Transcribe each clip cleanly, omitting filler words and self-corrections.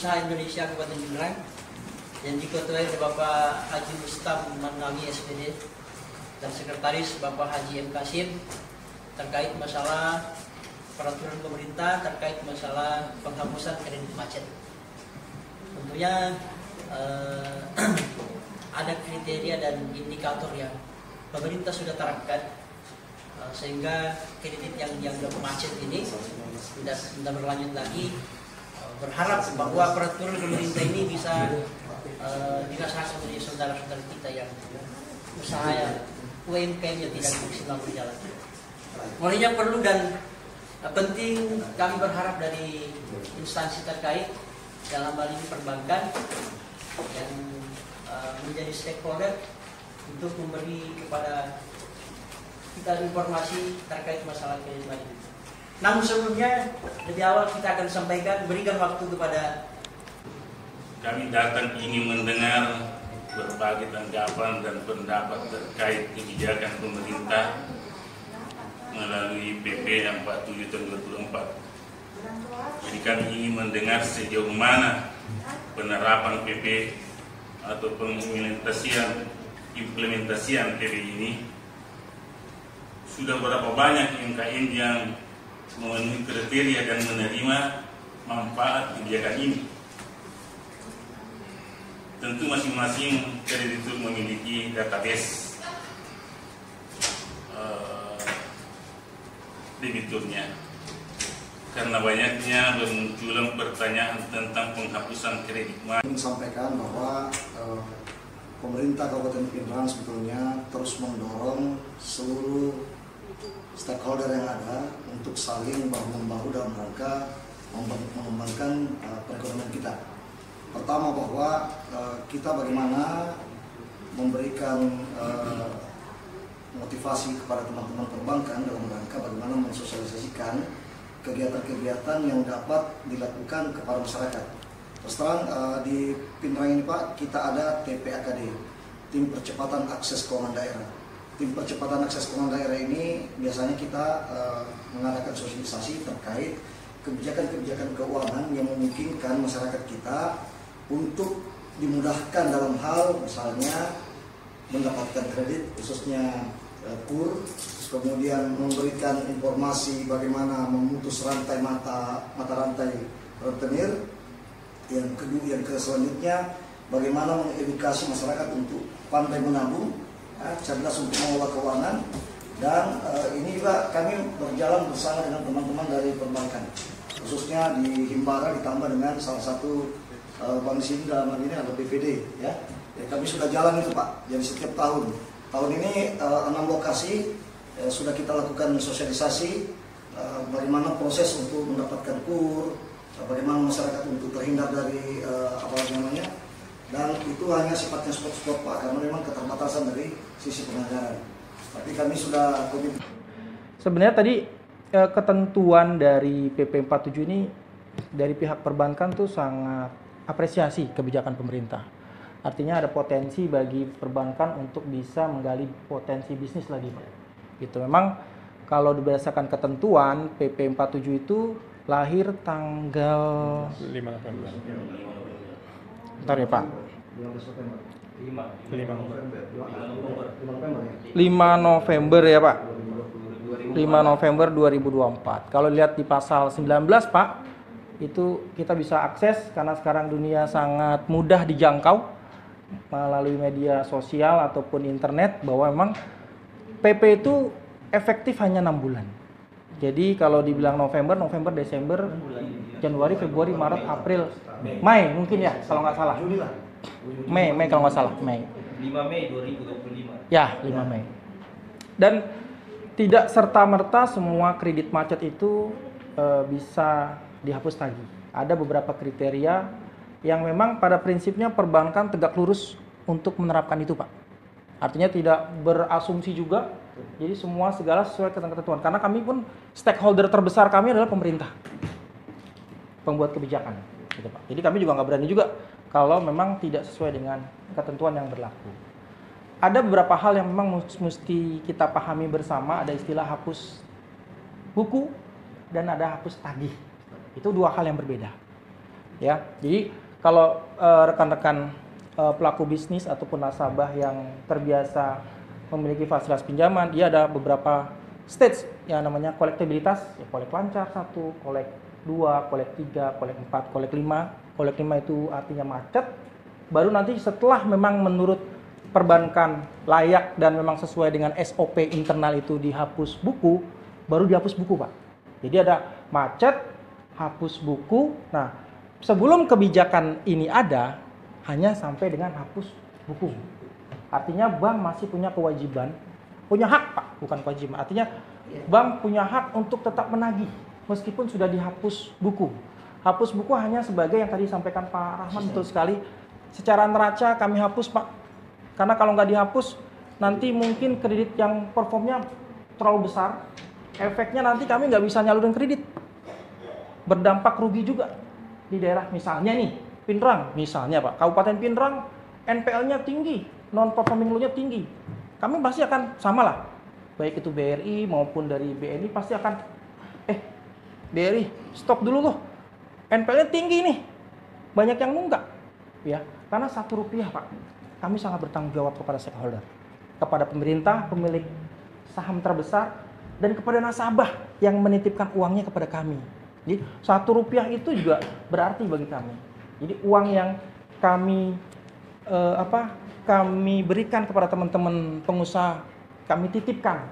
Usaha Indonesia Kabupaten Pindrang yang diketuai oleh Bapak Haji Mustam Manami SPD dan Sekretaris Bapak Haji M. Kasim terkait masalah peraturan pemerintah terkait masalah penghapusan kredit macet. Tentunya ada kriteria dan indikator yang pemerintah sudah terapkan sehingga kredit yang dianggap macet ini tidak berlanjut lagi. Berharap bahwa peraturan pemerintah ini bisa dirasakan oleh saudara-saudara kita yang usaha UMKM yang tidak maksimal berjalan. Oleh yang perlu dan penting kami berharap dari instansi terkait dalam hal ini perbankan yang menjadi stakeholder untuk memberi kepada kita informasi terkait masalah kredit macet. Namun sebelumnya lebih awal kita akan sampaikan, berikan waktu kepada kami datang ingin mendengar berbagai tanggapan dan pendapat terkait kebijakan pemerintah melalui PP 47 tahun 2024. Jadi kami ingin mendengar sejauh mana penerapan PP atau implementasian PP ini, sudah berapa banyak UMKM yang memenuhi kriteria dan menerima manfaat kebijakan ini. Tentu masing-masing kreditur memiliki database debiturnya. Karena banyaknya bermunculan pertanyaan tentang penghapusan kredit macet. Sampaikan bahwa pemerintah Kabupaten Pindrang sebetulnya terus mendorong seluruh stakeholder yang ada untuk saling bahu-membahu dalam rangka mengembangkan perekonomian kita. Pertama bahwa kita bagaimana memberikan motivasi kepada teman-teman perbankan dalam rangka bagaimana mensosialisasikan kegiatan-kegiatan yang dapat dilakukan kepada masyarakat. Terus terang di Pindrang ini Pak, kita ada TPAKD, Tim Percepatan Akses Keuangan Daerah. Tim Percepatan Akses Keuangan Daerah ini biasanya kita mengadakan sosialisasi terkait kebijakan-kebijakan keuangan yang memungkinkan masyarakat kita untuk dimudahkan dalam hal misalnya mendapatkan kredit khususnya KUR, kemudian memberikan informasi bagaimana memutus rantai mata rantai rentenir, yang selanjutnya bagaimana mengedukasi masyarakat untuk pandai menabung, cerdas untuk mengelola keuangan, dan ini juga kami berjalan bersama dengan teman-teman dari perbankan, khususnya di Himbara ditambah dengan salah satu bank di sini dalam hal ini ada BPD ya. Kami sudah jalan itu Pak, jadi setiap tahun ini 6 lokasi sudah kita lakukan sosialisasi bagaimana proses untuk mendapatkan KUR, bagaimana masyarakat untuk terhindar dari dan itu hanya sifatnya spot-spot Pak, karena memang keterbatasan dari sisi penganggaran. Tapi kami sudah sebenarnya tadi ketentuan dari PP 47 ini dari pihak perbankan tuh sangat apresiasi kebijakan pemerintah. Artinya ada potensi bagi perbankan untuk bisa menggali potensi bisnis lagi Pak. Gitu. Memang kalau berdasarkan ketentuan PP 47 itu lahir tanggal 5 November. Bentar ya Pak. 5 November ya Pak. 5 November 2024. Kalau lihat di pasal 19 Pak, itu kita bisa akses karena sekarang dunia sangat mudah dijangkau melalui media sosial ataupun internet, bahwa memang PP itu efektif hanya 6 bulan. Jadi kalau dibilang November, Desember, Januari, Februari, Maret, April, Mei mungkin ya kalau nggak salah. Mei kalau nggak salah, Mei. 5 Mei 2025. Ya, 5 Mei. Dan tidak serta-merta semua kredit macet itu bisa dihapus lagi. Ada beberapa kriteria yang memang pada prinsipnya perbankan tegak lurus untuk menerapkan itu Pak. Artinya tidak berasumsi juga, jadi semua segala sesuai ketentuan. Karena kami pun stakeholder terbesar kami adalah pemerintah, pembuat kebijakan, gitu Pak. Jadi kami juga nggak berani juga kalau memang tidak sesuai dengan ketentuan yang berlaku. Ada beberapa hal yang memang mesti kita pahami bersama. Ada istilah hapus buku dan ada hapus tagih. Itu dua hal yang berbeda. Ya, jadi kalau rekan-rekan pelaku bisnis ataupun nasabah yang terbiasa memiliki fasilitas pinjaman, dia ada beberapa stage yang namanya kolektabilitas, ya, kolek lancar 1, kolek 2, kolek 3, kolek 4, kolek 5. Kolek 5 itu artinya macet. Baru nanti setelah memang menurut perbankan layak dan memang sesuai dengan SOP internal itu dihapus buku, baru dihapus buku, Pak. Jadi ada macet, hapus buku. Nah, sebelum kebijakan ini ada, hanya sampai dengan hapus buku. Artinya bank masih punya kewajiban, punya hak, Pak, bukan kewajiban. Artinya bank punya hak untuk tetap menagih meskipun sudah dihapus buku. Hapus buku hanya sebagai yang tadi disampaikan Pak Rahman, betul sekali. Secara neraca kami hapus, Pak. Karena kalau nggak dihapus, nanti mungkin kredit yang performnya terlalu besar, efeknya nanti kami nggak bisa nyalurin kredit. Berdampak rugi juga di daerah, misalnya nih, Pinrang, misalnya Pak, Kabupaten Pinrang, NPL-nya tinggi, non-performing loan-nya tinggi. Kami pasti akan sama lah, baik itu BRI maupun dari BNI pasti akan, BRI, stop dulu loh, NPL-nya tinggi nih, banyak yang nunggak. Ya, karena Rp1, Pak, kami sangat bertanggung jawab kepada stakeholder, kepada pemerintah, pemilik saham terbesar, dan kepada nasabah yang menitipkan uangnya kepada kami. Jadi Rp1 itu juga berarti bagi kami. Jadi uang yang kami kami berikan kepada teman-teman pengusaha, kami titipkan,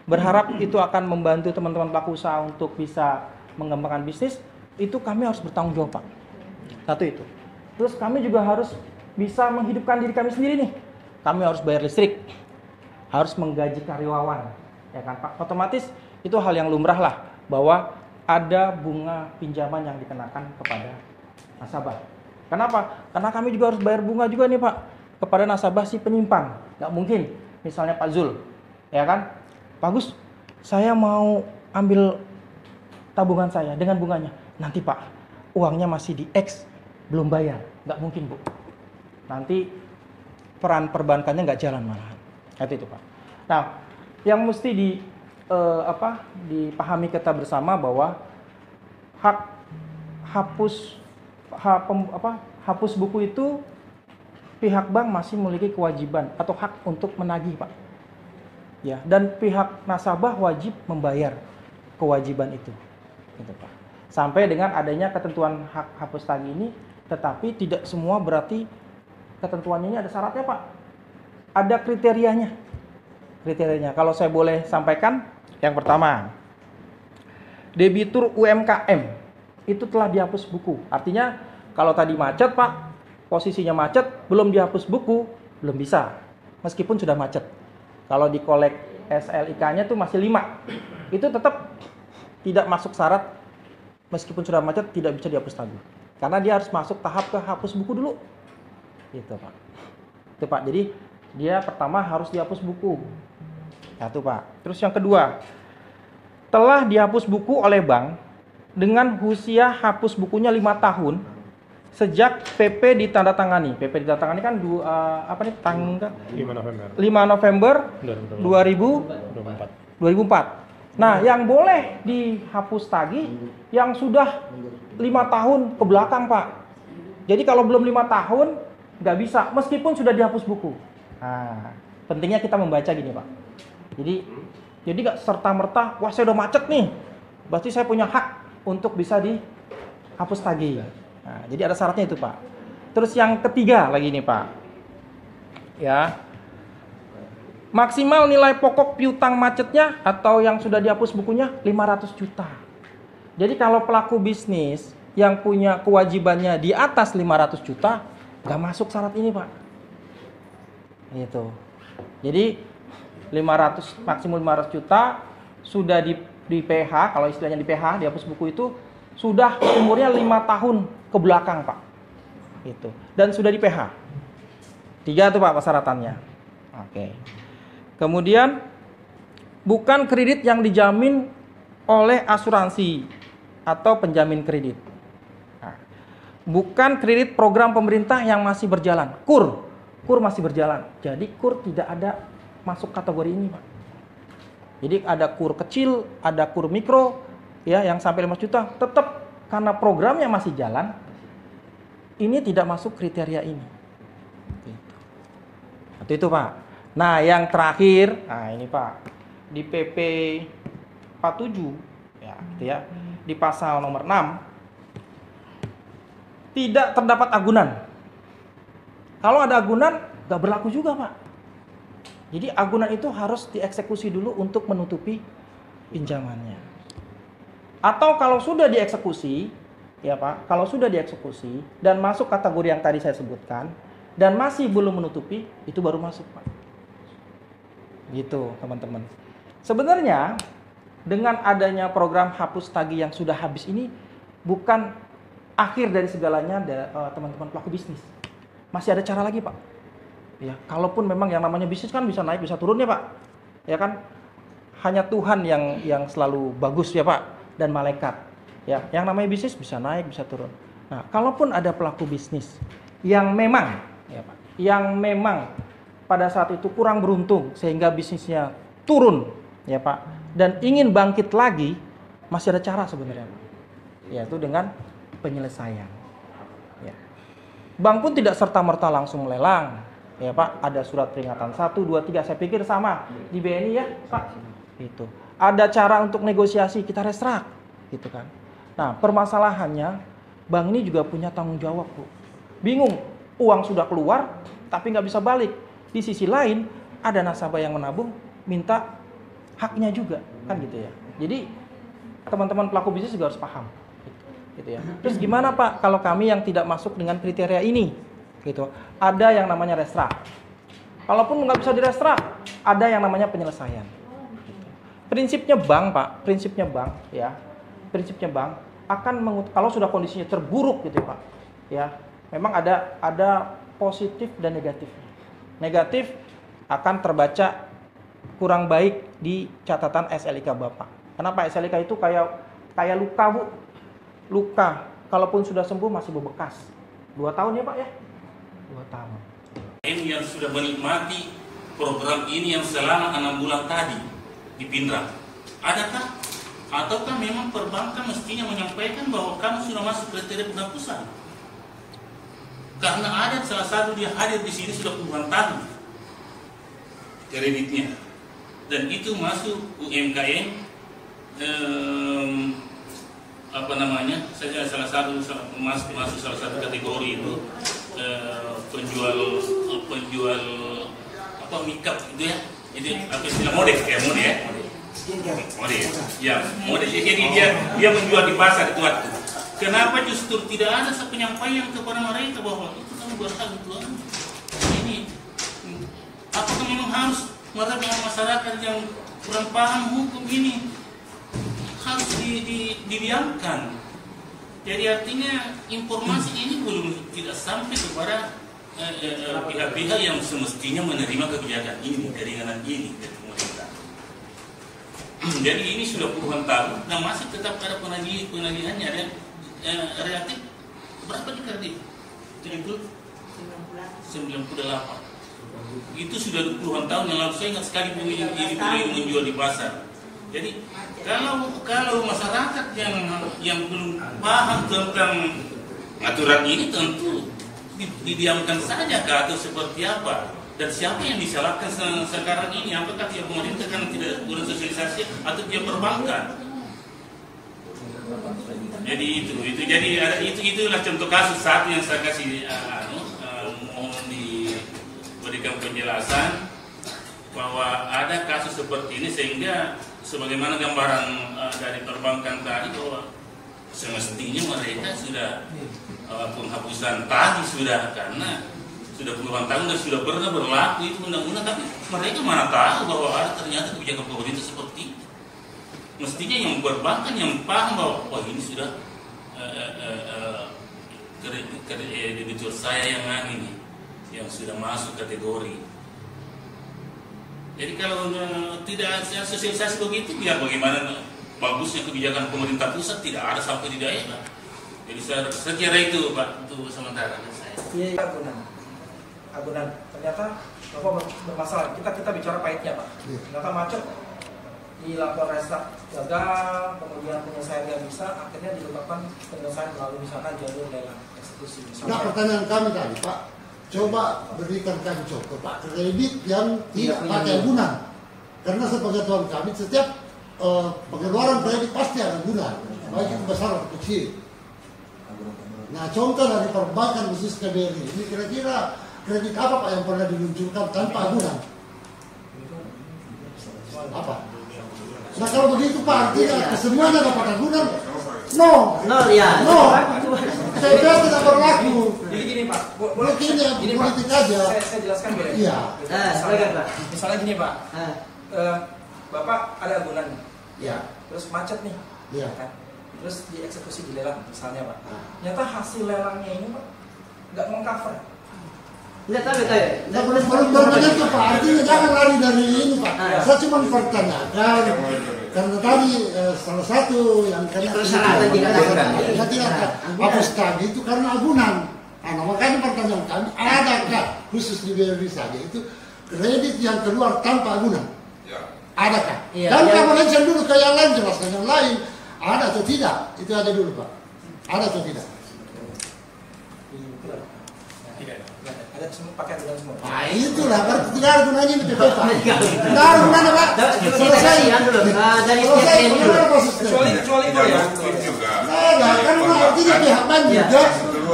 berharap itu akan membantu teman-teman pelaku usaha untuk bisa mengembangkan bisnis. Itu kami harus bertanggung jawab, Pak. Satu itu. Terus kami juga harus bisa menghidupkan diri kami sendiri nih. Kami harus bayar listrik, harus menggaji karyawan, ya kan, Pak. Otomatis itu hal yang lumrah lah, bahwa ada bunga pinjaman yang dikenakan kepada nasabah. Kenapa? Karena kami juga harus bayar bunga juga nih, Pak, kepada nasabah si penyimpan. Nggak mungkin, misalnya Pak Zul, ya kan, Pak Gus, saya mau ambil tabungan saya dengan bunganya. Nanti Pak, uangnya masih di X, belum bayar. Nggak mungkin, Bu. Nanti peran perbankannya nggak jalan malahan. Itu Pak. Nah, yang mesti dipahami kita bersama bahwa hapus buku itu pihak bank masih memiliki kewajiban atau hak untuk menagih, Pak. Ya, dan pihak nasabah wajib membayar kewajiban itu. Gitu, Pak. Sampai dengan adanya ketentuan hak hapus tagih ini, tetapi tidak semua berarti ketentuannya ini ada syaratnya, Pak. Ada kriterianya. Kalau saya boleh sampaikan, yang pertama, debitur UMKM itu telah dihapus buku. Artinya kalau tadi macet, Pak, posisinya macet, belum dihapus buku, belum bisa, meskipun sudah macet. Kalau di kolek SLIK-nya tuh masih 5, itu tetap tidak masuk syarat, meskipun sudah macet tidak bisa dihapus tagih. Karena dia harus masuk tahap ke hapus buku dulu. Gitu, Pak. Itu, Pak. Jadi dia pertama harus dihapus buku. Satu, Pak. Terus yang kedua, telah dihapus buku oleh bank dengan usia hapus bukunya 5 tahun sejak PP ditandatangani. PP ditandatangani kan tanggal 5 November 2004. Nah, yang boleh dihapus tagih yang sudah 5 tahun ke belakang, Pak. Jadi kalau belum 5 tahun nggak bisa, meskipun sudah dihapus buku. Nah, pentingnya kita membaca gini, Pak. Jadi nggak serta-merta, wah saya udah macet nih, berarti saya punya hak untuk bisa dihapus tagih. Nah, jadi ada syaratnya itu, Pak. Terus yang ketiga lagi nih, Pak. Ya. Maksimal nilai pokok piutang macetnya atau yang sudah dihapus bukunya 500 juta. Jadi kalau pelaku bisnis yang punya kewajibannya di atas 500 juta, nggak masuk syarat ini, Pak. Gitu. Jadi 500, maksimum 500 juta sudah di PH, kalau istilahnya di PH, dihapus buku itu sudah umurnya 5 tahun ke belakang, Pak. Gitu. Dan sudah di PH. 3 tuh, Pak, persyaratannya. Oke. Kemudian bukan kredit yang dijamin oleh asuransi atau penjamin kredit. Nah, bukan kredit program pemerintah yang masih berjalan. KUR masih berjalan. Jadi KUR tidak ada masuk kategori ini, Pak. Jadi ada KUR kecil, ada KUR mikro, ya, yang sampai 5 juta, tetap karena programnya masih jalan, ini tidak masuk kriteria ini. Itu Pak. Nah yang terakhir, nah ini Pak, di PP 47 ya, gitu ya, di pasal nomor 6 tidak terdapat agunan. Kalau ada agunan nggak berlaku juga Pak. Jadi agunan itu harus dieksekusi dulu untuk menutupi pinjamannya. Atau kalau sudah dieksekusi, ya Pak, kalau sudah dieksekusi dan masuk kategori yang tadi saya sebutkan dan masih belum menutupi, itu baru masuk Pak. Gitu teman-teman. Sebenarnya dengan adanya program hapus tagih yang sudah habis ini bukan akhir dari segalanya teman-teman pelaku bisnis. Masih ada cara lagi Pak. Ya, kalaupun memang yang namanya bisnis kan bisa naik bisa turun ya Pak. Ya kan? Hanya Tuhan yang selalu bagus ya Pak, dan malaikat. Ya, yang namanya bisnis bisa naik bisa turun. Nah, kalaupun ada pelaku bisnis yang memang ya Pak, yang memang pada saat itu kurang beruntung sehingga bisnisnya turun ya Pak, dan ingin bangkit lagi, masih ada cara sebenarnya Pak. Yaitu dengan penyelesaian. Ya. Bank pun tidak serta-merta langsung melelang. Ya Pak, ada surat peringatan 1, 2, 3, saya pikir sama di BNI ya Pak. Itu. Ada cara untuk negosiasi, kita restruct, gitu kan. Nah, permasalahannya bank ini juga punya tanggung jawab, Bu. Bingung, uang sudah keluar tapi nggak bisa balik. Di sisi lain, ada nasabah yang menabung minta haknya juga, kan gitu ya. Jadi, teman-teman pelaku bisnis juga harus paham. Gitu ya. Terus gimana Pak kalau kami yang tidak masuk dengan kriteria ini? Gitu. Ada yang namanya restruct. Kalaupun nggak bisa direstruct, ada yang namanya penyelesaian. Prinsipnya bank Pak, prinsipnya bank ya, prinsipnya bank akan kalau sudah kondisinya terburuk gitu Pak, ya, memang ada positif dan negatif. Negatif akan terbaca kurang baik di catatan SLIK Bapak. Kenapa? SLIK itu kayak luka Bu, luka. Kalaupun sudah sembuh masih berbekas. 2 tahun ya Pak ya. 2 tahun. Ini yang sudah menikmati program ini yang selama 6 bulan tadi di Pindrang, adakah? Ataukah memang perbankan mestinya menyampaikan bahwa kamu sudah masuk kriteria penghapusan? Karena ada salah satu dia hadir di sini sudah puluhan tahun kreditnya, dan itu masuk UMKM saya salah satu masuk salah satu kategori itu penjual apa makeup itu ya, jadi apa istilah mode ya. Jadi dia menjual di pasar itu. Kenapa justru tidak ada penyampaian kepada mereka bahwa itu kamu berhak itu ini? Apakah memang harus mereka masyarakat yang kurang paham hukum ini harus didiamkan? Jadi artinya informasi ini belum tidak sampai kepada pihak-pihak yang semestinya menerima kebijakan ini, keringanan ini dari pemerintah. Jadi ini sudah puluhan tahun dan masih tetap ada penagihannya dan relatif berapa di kredit? Itu 98. Itu sudah puluhan tahun yang lalu. Saya ingat sekali ini menjual di pasar. Jadi kalau masyarakat yang belum paham tentang aturan ini tentu didiamkan saja atau seperti apa, dan siapa yang disalahkan sekarang ini? Apakah pihak pemerintah karena tidak bersosialisasi atau pihak perbankan? Jadi itulah contoh kasus satu yang saya kasih mohon diberikan penjelasan bahwa ada kasus seperti ini, sehingga sebagaimana gambaran dari perbankan tadi bahwa semestinya mereka sudah penghapusan tadi sudah, karena sudah puluhan tahun dan sudah pernah berlaku itu undang-undang, tapi mereka mana tahu bahwa ada ternyata kebijakan pemerintah seperti itu. Mestinya yang perbankan yang paham bahwa wah ini sudah kreditur saya yang ini yang sudah masuk kategori. Jadi kalau tidak sosialisasi begitu, biar bagaimana bagusnya kebijakan pemerintah pusat tidak ada sampai di daerah. Jadi saya kira itu Pak untuk sementara saya. Iya, agunan ternyata Bapak bermasalah. Kita bicara pahitnya Pak. Ternyata macet. di lapor resak gagal, kemudian penyelesaian nggak bisa, akhirnya dilakukan penyelesaian melalui misalkan jalur lelang eksekusi. Nah, pertanyaan kami tadi, Pak, coba berikan kami contoh, Pak, kredit yang tidak pakai agunan. Karena sepengetahuan kami, setiap pengeluaran kredit pasti ada agunan, baik itu besar atau kecil. Nah, contoh dari perbankan khusus KBRI, ini kira-kira kredit apa Pak yang pernah diluncurkan tanpa agunan? Apa? Nah, kalau begitu Pak, artinya semuanya dapat agunan? No, ya. no, saya tidak berlaku. Jadi gini Pak, Boleh gini, politik aja. Saya jelaskan boleh. Iya. Misalnya gini Pak, Bapak ada agunan, Iya. terus macet nih, Iya. kan? Terus dieksekusi di lelang misalnya Pak. Ternyata hasil lelangnya ini Pak nggak mengcover. Enggak tahu. Nah, belum begitu Pak, artinya jangan lari dari ini Pak. Saya cuma pertanyakan, karena tadi salah satu yang kena Persyaratan tidak hapus tadi itu karena agunan. Nah, makanya pertanyaan kami, adakah khusus di BRI saja itu kredit yang keluar tanpa agunan? Adakah? Iya, Dan iya. kamu mention dulu ke yang lain, jelaskan yang lain. Ada atau tidak? Itu ada dulu Pak. Ada atau tidak? Tidak. Ada semua pakai agunan semua. Nah itulah, berarti tidak ada gunanya ini PP Pak. Tidak ada gunanya Pak. Selesai. Dari Selesai. statement dulu. Gimana prosesnya? Kecuali itu ya. Ada, karena artinya pihak bank juga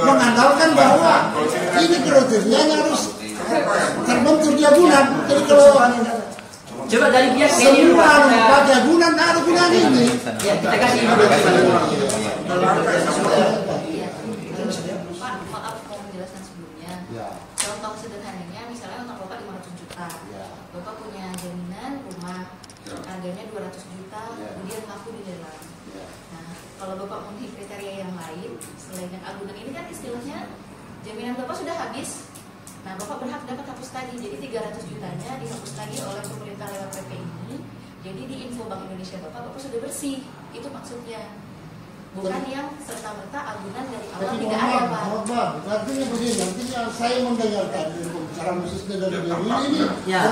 mengandalkan bahwa ini kriterianya harus terbentur di agunan. Jadi kalau Coba dari pihak ini dulu, semua Pak. pakai agunan, tidak ada gunanya ini. Ya, kita kasih dulu. Pak, maaf mau menjelaskan sebelumnya. Ya. Contoh sederhananya, misalnya untuk Bapak 500 juta. Ya. Bapak punya jaminan rumah, harganya 200 juta, kemudian laku di lelang. Nah, kalau Bapak memenuhi kriteria yang lain, selain yang agunan ini kan istilahnya jaminan Bapak sudah habis. Nah, Bapak berhak dapat hapus tagih. Jadi 300 jutanya dihapus tagih oleh pemerintah lewat PP ini. Jadi di info Bank Indonesia Bapak sudah bersih. Itu maksudnya. Bukan yang serta-merta agunan dari awal Tapi tidak ada, Pak. mohon maaf, artinya begini, artinya saya mendengarkan dari pembicaraan khususnya dari BRI ini Ya.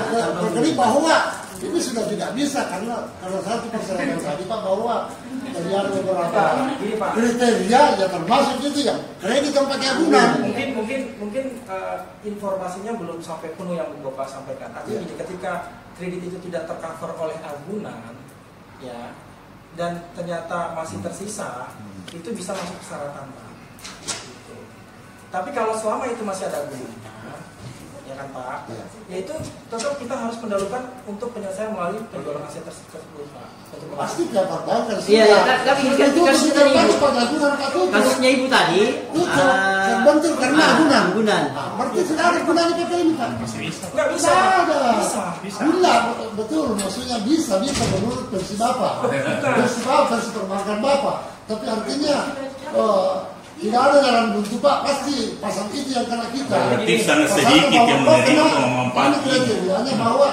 berkali bahwa ini sudah tidak bisa karena satu persyaratan tadi Pak bahwa dari ada beberapa Gini Pak. kriteria ya termasuk itu ya kredit yang pakai agunan. Mungkin informasinya belum sampai penuh yang Bapak sampaikan. Artinya gini, ketika kredit itu tidak tercover oleh agunan, ya, dan ternyata masih tersisa, itu bisa masuk persyaratan Pak. Gitu. Tapi kalau selama itu masih ada agunannya, ya kan Pak, ya itu tetap kita harus mendahulukan untuk penyelesaian melalui penjualan aset tersebut Pak. Untuk Pasti tidak perbankan sih. Iya, tapi ini kan kasusnya Ibu. pakai agunan Pak tutup. Kasusnya Ibu tadi. Terbentur karena agunan. Agunan. Nah, berarti sudah ada gunanya pakai ini Pak. nggak bisa. Tidak ada. Bisa. Bila betul, maksudnya bisa menurut versi Bapak. Versi Bapak, versi perbankan Bapak. Tapi artinya tidak ada jalan buntu Pak, pasti pasang itu yang kena kita. Berarti sangat sedikit yang menerima memanfaatkan. Ini kriterianya bahwa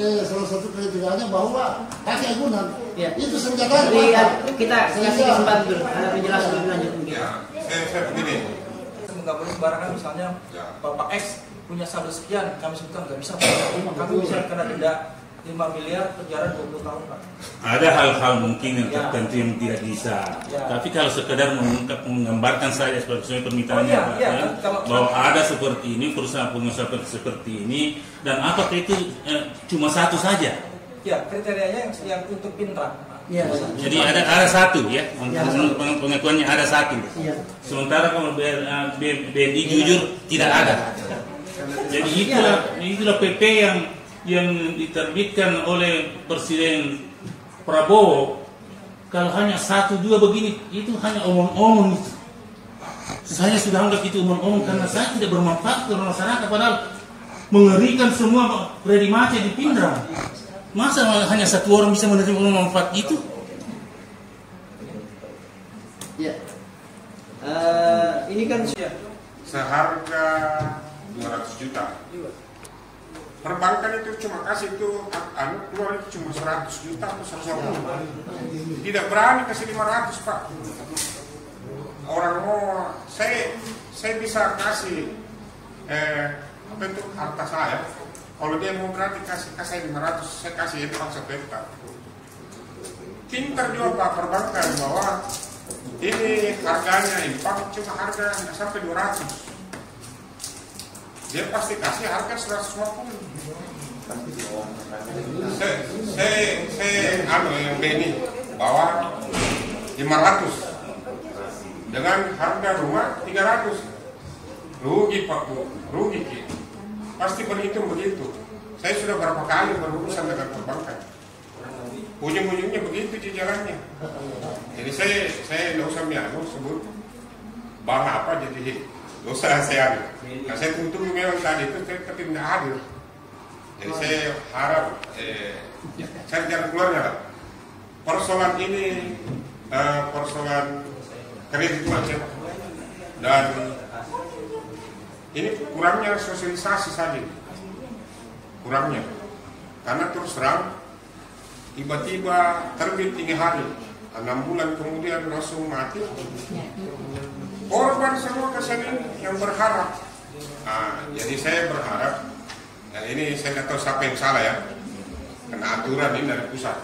salah satu kriterianya bahwa pakai agunan. Ya. Itu senjata. Kita kasih kesempatan dulu. Penjelasan lebih lanjut mungkin. Saya begini. Nggak boleh sembarangan, misalnya Bapak X punya saldo sekian, kami sebutkan nggak bisa Pak. Kami bisa kena denda 5 miliar, penjara 20 tahun Pak. Ada hal-hal mungkin yang tertentu yang tidak bisa. Tapi kalau sekedar menggambarkan saja sebagai permintaannya bahwa ada seperti ini, perusahaan pengusaha seperti ini, dan apakah itu cuma satu saja? Ya, kriterianya yang untuk pinrang Pak. Iya. Jadi ada satu ya, pengakuannya ada satu. Sementara kalau BNI jujur tidak ada. Jadi itulah PP yang diterbitkan oleh Presiden Prabowo. Kalau hanya 1-2 begini, itu hanya omong-omong itu. Saya sudah anggap itu omong-omong karena saya tidak bermanfaat ke masyarakat, padahal mengerikan semua kredit macet di Pindrang. Masa hanya satu orang bisa menerima manfaat itu? Ya. Ini kan Seharga 200 juta. Perbankan itu cuma kasih itu keluar itu cuma 100 juta atau 150. Tidak berani kasih 500 Pak. Orang mau saya bisa kasih bentuk harta saya. Kalau dia mau berarti kasih 500, saya kasih itu paksa peta. pintar juga Pak perbankan bahwa ini harganya impak cuma harga nggak sampai 200. Dia pasti kasih harga 150. Saya yang ini bawa 500 dengan harga rumah 300. Rugi Pak Bu, rugi Ki. Pasti berhitung begitu. Saya sudah berapa kali berurusan dengan perbankan. Ujung-ujungnya begitu jalannya. Jadi saya nggak usah sebut bank apa jadi nggak usah saya ambil. Nah, saya tunggu memang tadi itu tapi tidak hadir. Jadi saya harap cari jalan keluarnya lah. Persoalan ini persoalan kredit macet dan ini kurangnya sosialisasi saja, kurangnya karena terus terang tiba-tiba terbit 3 hari 6 bulan kemudian langsung mati. Korban semua kesini yang berharap. Jadi saya berharap, dan ini saya tidak tahu siapa yang salah ya, karena aturan ini dari pusat.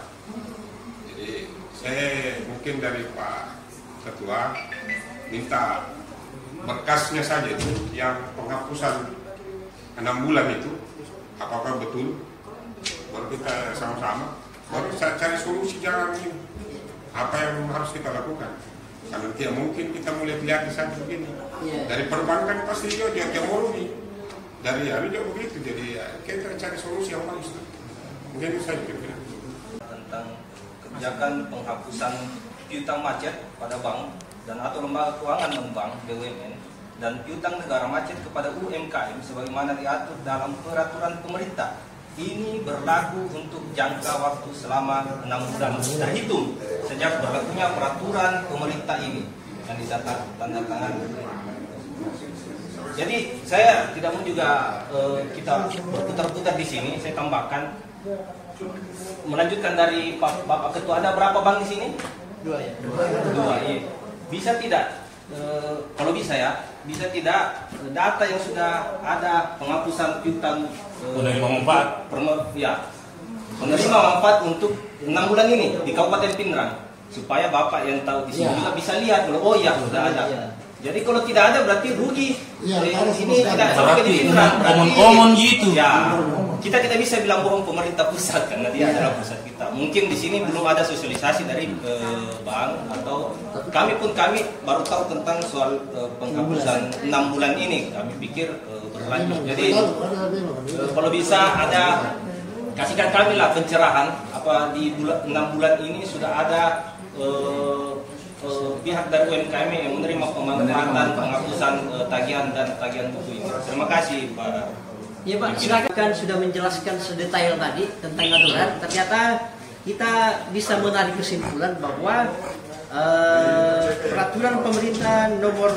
Jadi saya mungkin dari Pak Ketua minta berkasnya saja itu yang penghapusan 6 bulan itu apakah betul, baru kita sama-sama baru cari solusi jalan ini apa yang harus kita lakukan. Karena tidak mungkin kita mulai lihat saja begini. Dari perbankan pasti dia mau rugi, dari hari juga begitu. Jadi kita cari solusi yang bagus. Mungkin itu saja kira-kira tentang kebijakan penghapusan piutang macet pada bank dan atau lembaga keuangan non-bank BUMN dan piutang negara macet kepada UMKM sebagaimana diatur dalam peraturan pemerintah. Ini berlaku untuk jangka waktu selama 6 bulan terhitung sejak berlakunya peraturan pemerintah ini yang ditandatangani. Jadi saya tidak mau juga kita berputar-putar di sini. Saya tambahkan, melanjutkan dari Bapak Ketua, ada berapa bank di sini? 2 ya. 2, iya. Bisa tidak? Kalau bisa ya, bisa tidak data yang sudah ada penghapusan piutang penerima manfaat, penerima manfaat untuk 6 bulan ini di Kabupaten Pindrang, supaya Bapak yang tahu di sini juga bisa lihat, oh iya sudah ada. Jadi kalau tidak ada berarti rugi. Ini tidak sampai di Pindrang. Omong-omong gitu. Ya, kita tidak bisa bilang bohong pemerintah pusat karena dia adalah pusat kita. Mungkin di sini belum ada sosialisasi dari bank atau kami baru tahu tentang soal penghapusan 6 bulan ini. Kami pikir berlanjut. Jadi kalau bisa ada kasihkan kami lah pencerahan apa di 6 bulan ini sudah ada pihak dari UMKM yang menerima pemanfaatan penghapusan tagihan dan tagihan buku ini. Terima kasih Pak. Ya Pak, silakan sudah menjelaskan sedetail tadi tentang aturan. Ternyata kita bisa menarik kesimpulan bahwa peraturan pemerintah nomor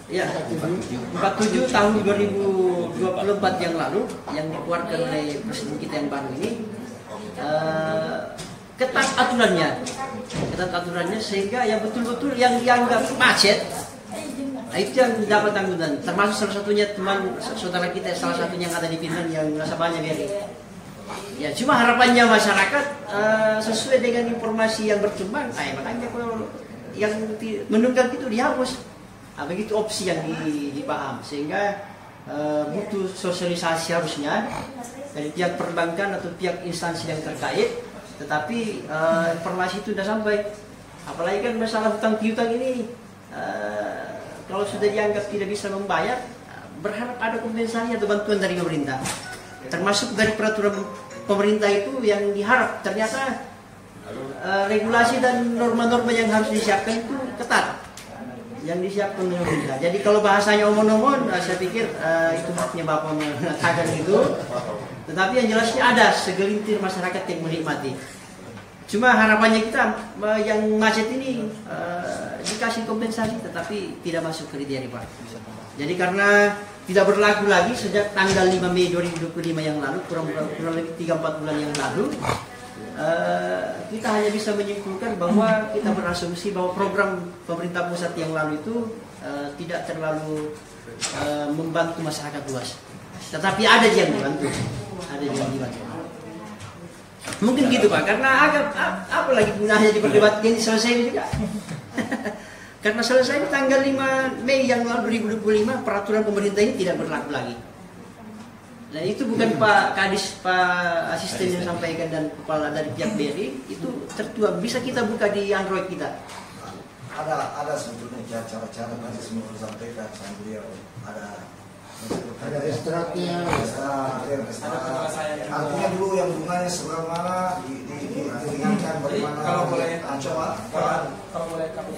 47 tahun 2024 yang lalu yang dikeluarkan oleh Presiden kita yang baru ini ketat aturannya sehingga yang betul-betul yang dianggap macet itu yang dapat tanggungan, termasuk salah satunya teman saudara kita salah satunya yang ada di Pindrang yang nasabahnya Beri. Ya cuma harapannya masyarakat sesuai dengan informasi yang berkembang, makanya kalau yang menunggak itu dihapus. Begitu opsi yang dipaham sehingga butuh sosialisasi harusnya dari pihak perbankan atau pihak instansi yang terkait, tetapi informasi itu sudah sampai. Apalagi kan masalah hutang piutang ini kalau sudah dianggap tidak bisa membayar, berharap ada kompensasi atau bantuan dari pemerintah. Termasuk dari peraturan pemerintah itu yang diharap ternyata regulasi dan norma-norma yang harus disiapkan itu ketat. Yang disiapkan oleh pemerintah. Jadi kalau bahasanya omong-omong, saya pikir itu haknya Bapak mengatakan itu. Tetapi yang jelasnya ada segelintir masyarakat yang menikmati. Cuma harapannya kita yang macet ini dikasih kompensasi, tetapi tidak masuk kriteria Pak. Jadi karena tidak berlaku lagi sejak tanggal 5 Mei 2025 yang lalu, kurang lebih 3-4 bulan yang lalu, kita hanya bisa menyimpulkan bahwa kita berasumsi bahwa program pemerintah pusat yang lalu itu tidak terlalu membantu masyarakat luas. Tetapi ada yang dibantu, Mungkin gitu Pak, karena agak apa lagi gunanya diperdebatkan, selesai juga. Karena selesai tanggal 5 Mei yang lalu 2025 peraturan pemerintah ini tidak berlaku lagi. Nah itu bukan Pak Kadis, Pak Asisten yang sampaikan dan kepala dari pihak BRI itu tertuang, bisa kita buka di Android kita. Ada sebetulnya cara-cara tadi semua disampaikan sama beliau. Ada ekstraknya. Artinya dulu yang hubungannya sebelah mana diringankan bagaimana. Kalau boleh coba. kalau boleh kami